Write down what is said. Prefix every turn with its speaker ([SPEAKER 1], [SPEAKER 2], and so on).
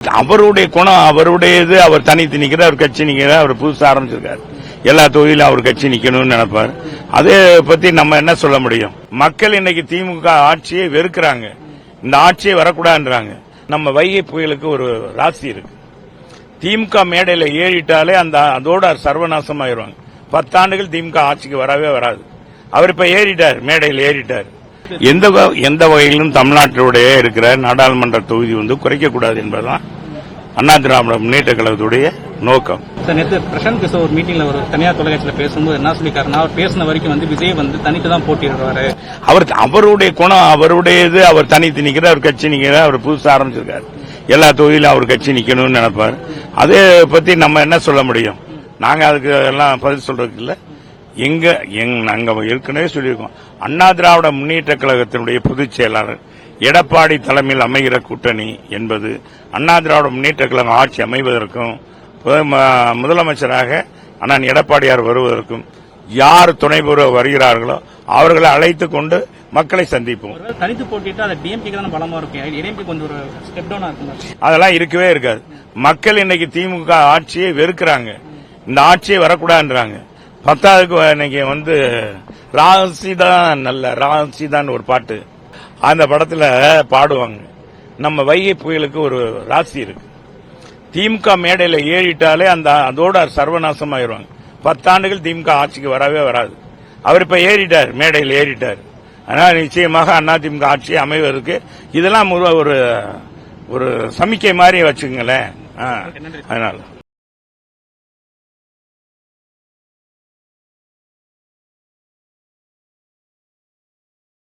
[SPEAKER 1] அவருடைய குணம் அவருடையது. அவர் தனித்து நிக்கிறார், அவர் கட்சி நிக்கிறார், அவர் புதுசா ஆரம்பிச்சிருக்காரு. எல்லா தொகுதியிலும் அவர் கட்சி நிக்கணும்னு நினைப்பார். அதை பத்தி நம்ம என்ன சொல்ல முடியும்? மக்கள் இன்னைக்கு திமுக ஆட்சியை வெறுக்கிறாங்க. இந்த ஆட்சியை வரக்கூடாதுன்றாங்க. நம்ம வைகை புயலுக்கு ஒரு ராசி இருக்கு. திமுக மேடையில ஏறிட்டாலே அதோட சர்வநாசமாயிருவாங்க. 10 ஆண்டுகள் திமுக ஆட்சிக்கு வரவே வராது. அவர் இப்ப ஏறிட்டார், மேடையில் ஏறிட்டார். எந்த வகையிலும் தமிழ்நாட்டினுடைய இருக்கிற நாடாளுமன்ற தொகுதி குறைக்கக்கூடாது என்பதுதான் அண்ணா திராவிட முன்னேற்ற கழகத்துடைய நோக்கம்.
[SPEAKER 2] நேற்று பிரசாந்த் கிஷோர் ஒரு மீட்டிங்ல ஒரு தனியார் தொலைக்காட்சியில் பேசும்போது என்ன சொல்லிருக்காருன்னா, அவர் பேசின வரைக்கும் விஜய் தனித்து தான் போட்டியிடுவாரு. அவருடைய குணம் அவருடையது. அவர் தனித்து நிக்கிறார், அவர் கட்சி நிக்கிறார், அவர் புதுசா ஆரம்பிச்சிருக்காரு. எல்லா தொகுதியிலும் அவர் கட்சி நிக்கணும்னு நினைப்பார். அதை பத்தி நம்ம என்ன சொல்ல முடியும்? நாங்க அதுக்கு எல்லாம் பதில் சொல்றதுக்கு இல்ல. நாங்க ஏற்கனவே சொல்லியிருக்கோம். அண்ணா திராவிட முன்னேற்ற கழகத்தினுடைய பொதுச் செயலாளர் எடப்பாடி தலைமையில் அமைகிற கூட்டணி என்பது அண்ணா திராவிட முன்னேற்ற கழகம் ஆட்சி அமைவதற்கும் முதலமைச்சராக அண்ணன் எடப்பாடியார் வருவதற்கும் யார் துணை வருகிறார்களோ அவர்களை அழைத்துக் கொண்டு மக்களை சந்திப்போம். தனித்து போட்டிட்டு பலமா இருக்கும்,
[SPEAKER 1] அதெல்லாம் இருக்கவே இருக்காது. மக்கள் இன்னைக்கு திமுக ஆட்சியை வெறுக்கிறாங்க. இந்த ஆட்சியை வரக்கூடாதுன்றாங்க. 10க்கு இன்னைக்கு ராசிதான் நல்ல ராசிதான் ஒரு பாட்டு அந்த படத்துல பாடுவாங்க. நம்ம வைகை புயலுக்கு ஒரு ராசி இருக்கு. திமுக மேடையில ஏறிட்டாலே அதோட சர்வநாசமாயிருவாங்க. 10 ஆண்டுகள் திமுக ஆட்சிக்கு வரவே வராது. அவர் இப்ப ஏறிட்டார், மேடையில் ஏறிட்டார். அதனால நிச்சயமாக அதிமுக ஆட்சி அமைவதற்கு இதெல்லாம் ஒரு சமிக்கை மாதிரி வச்சுக்கங்களேன். அதனால